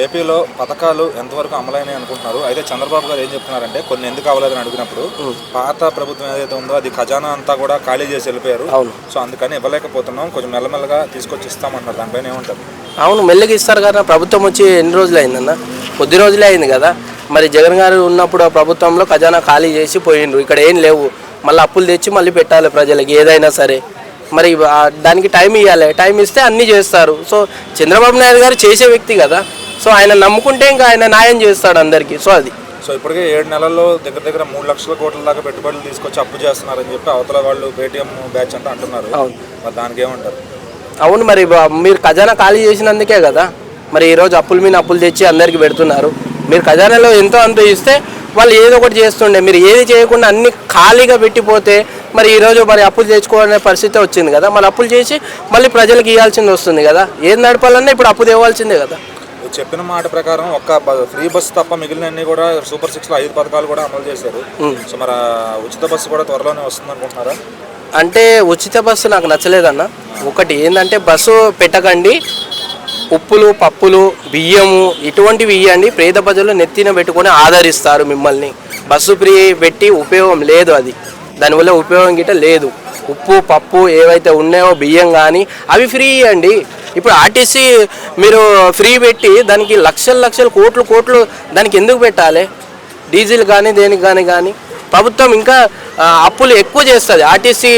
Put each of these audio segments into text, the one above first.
ఏపీలో పథకాలు ఎంతవరకు అమలైనాయి అనుకుంటున్నారు? అయితే చంద్రబాబు గారు ఏం చెప్తున్నారంటే కొన్ని ఎందుకు అవ్వలేదని అడిగినప్పుడు పాత ప్రభుత్వం ఏదైతే ఉందో అది ఖజానా అంతా కూడా ఖాళీ చేసి వెళ్ళిపోయారు. సో అందుకని ఇవ్వలేకపోతున్నాం, కొంచెం మెల్లమెల్లగా తీసుకొచ్చి ఇస్తామంటారు. దానిపైన ఏమంటారు? అవును, మెల్లగా ఇస్తారు కదా. ప్రభుత్వం వచ్చి ఎన్ని రోజులు అయిందన్న? కొద్ది రోజులే అయింది కదా. మరి జగన్ గారు ఉన్నప్పుడు ఆ ప్రభుత్వంలో ఖజానా ఖాళీ చేసి పోయిండ్రు. ఇక్కడ ఏం లేవు, మళ్ళీ అప్పులు తెచ్చి మళ్ళీ పెట్టాలి ప్రజలకి ఏదైనా సరే. మరి దానికి టైం ఇవ్వాలి, టైం ఇస్తే అన్నీ చేస్తారు. సో చంద్రబాబు నాయుడు గారు చేసే వ్యక్తి కదా. సో ఆయన నమ్ముకుంటే ఇంకా ఆయన న్యాయం చేస్తాడు అందరికీ. సో అది సో ఇప్పటికే 7 నెలల్లో దగ్గర 3 లక్షల కోట్ల దాకా పెట్టుబడులు తీసుకొచ్చి అప్పు చేస్తున్నారని చెప్పి అవతల వాళ్ళు పేటీఎం బ్యాచ్ అంటే అంటున్నారు. మరి దానికి ఏమంటారు? అవును, మరి మీరు ఖజానా ఖాళీ చేసినందుకే కదా మరి ఈరోజు అప్పుల మీద అప్పులు తెచ్చి అందరికీ పెడుతున్నారు. మీరు ఖజానాలో ఎంతో అంత ఇస్తే వాళ్ళు ఏదో ఒకటి చేస్తుండే. మీరు ఏది చేయకుండా అన్ని ఖాళీగా పెట్టిపోతే మరి ఈరోజు మరి అప్పులు తెచ్చుకోవాలనే పరిస్థితి వచ్చింది కదా. మరి అప్పులు చేసి మళ్ళీ ప్రజలకు ఇవ్వాల్సింది వస్తుంది కదా. ఏది నడపాలన్నా ఇప్పుడు అప్పు తేవాల్సిందే కదా. చెప్పిన మాట ప్రకారం ఒక్క ఫ్రీ బస్సు తప్ప మిగిలినన్ని కూడా సూపర్ 6లో 5 పథకాలు కూడా అమలు చేశారు. సో మరి ఉచిత బస్సు కూడా త్వరలోనే వస్తుంది అనుకుంటున్నారా? అంటే ఉచిత బస్సు నాకు నచ్చలేదన్న. ఒకటి ఏంటంటే బస్సు పెట్టకండి, ఉప్పులు పప్పులు బియ్యము ఇటువంటివి ఇవ్వండి. పేద ప్రజలు నెత్తిన పెట్టుకొని ఆదరిస్తారు మిమ్మల్ని. బస్సు ఫ్రీ పెట్టి ఉపయోగం లేదు, అది దానివల్ల ఉపయోగం గిట్ట లేదు. ఉప్పు పప్పు ఏవైతే ఉన్నాయో బియ్యం కానీ అవి ఫ్రీ ఇవ్వండి. ఇప్పుడు ఆర్టీసీ మీరు ఫ్రీ పెట్టి దానికి లక్షలు కోట్లు దానికి ఎందుకు పెట్టాలి? డీజిల్ కానీ దేనికి కానీ ప్రభుత్వం ఇంకా అప్పులు ఎక్కువ చేస్తుంది. ఆర్టీసీ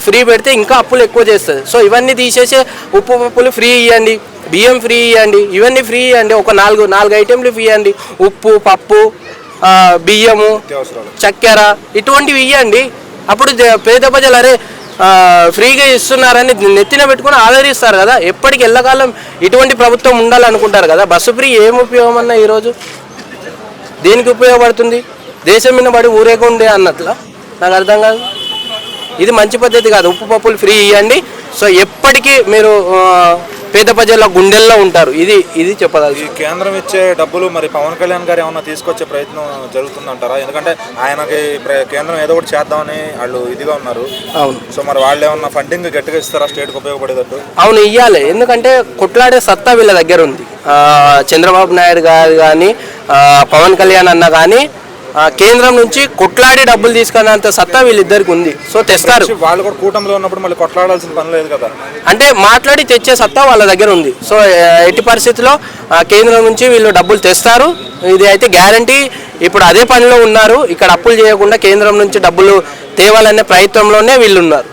ఫ్రీ పెడితే ఇంకా అప్పులు ఎక్కువ చేస్తుంది. సో ఇవన్నీ తీసేసి ఉప్పు పప్పులు ఫ్రీ ఇవ్వండి, బియ్యం ఫ్రీ ఇవ్వండి, ఇవన్నీ ఫ్రీ ఇవ్వండి. ఒక 4 ఐటెంలు ఫ్రీ ఇవ్వండి. ఉప్పు పప్పు బియ్యము చక్కెర ఇటువంటివి ఇవ్వండి. అప్పుడు పేద ప్రజలు అరే ఫ్రీగా ఇస్తున్నారని నెత్తిన పెట్టుకుని ఆదరిస్తారు కదా. ఎప్పటికి ఎల్లకాలం ఇటువంటి ప్రభుత్వం ఉండాలనుకుంటారు కదా. బస్సు ఫ్రీ ఏం ఉపయోగం అన్న? ఈరోజు దేనికి ఉపయోగపడుతుంది? దేశం మీద పడి ఊరేగుండే అన్నట్ల నాకు అర్థం కాదు. ఇది మంచి పద్ధతి కాదు. ఉప్పు పప్పులు ఫ్రీ ఇవ్వండి. సో ఎప్పటికీ మీరు పేద ప్రజల గుండెల్లో ఉంటారు. ఇది చెప్పగలరు. ఈ కేంద్రం ఇచ్చే డబ్బులు మరి పవన్ కళ్యాణ్ గారు ఏమన్నా తీసుకొచ్చే ప్రయత్నం జరుగుతుందంటారా? ఎందుకంటే ఆయనకి కేంద్రం ఏదో ఒకటి చేద్దామని వాళ్ళు ఇదిగా ఉన్నారు. అవును. సో మరి వాళ్ళు ఏమన్నా ఫండింగ్ గట్టిగా ఇస్తారా స్టేట్కి ఉపయోగపడేటట్టు? అవును, ఇవ్వాలి. ఎందుకంటే కొట్లాడే సత్తా వీళ్ళ దగ్గర ఉంది. చంద్రబాబు నాయుడు గారు కానీ పవన్ కళ్యాణ్ అన్న కానీ కేంద్రం నుంచి కొట్లాడి డబ్బులు తీసుకున్నంత సత్తా వీళ్ళిద్దరికి ఉంది. సో తెస్తారు. వాళ్ళు కూడా కూటమిలో ఉన్నప్పుడు మళ్ళీ కొట్లాడాల్సిన పని లేదు కదా. అంటే మాట్లాడి తెచ్చే సత్తా వాళ్ళ దగ్గర ఉంది. సో ఎట్టి పరిస్థితుల్లో కేంద్రం నుంచి వీళ్ళు డబ్బులు తెస్తారు. ఇది అయితే గ్యారంటీ. ఇప్పుడు అదే పనిలో ఉన్నారు. ఇక్కడ అప్పులు చేయకుండా కేంద్రం నుంచి డబ్బులు తేవాలనే ప్రయత్నంలోనే వీళ్ళు ఉన్నారు.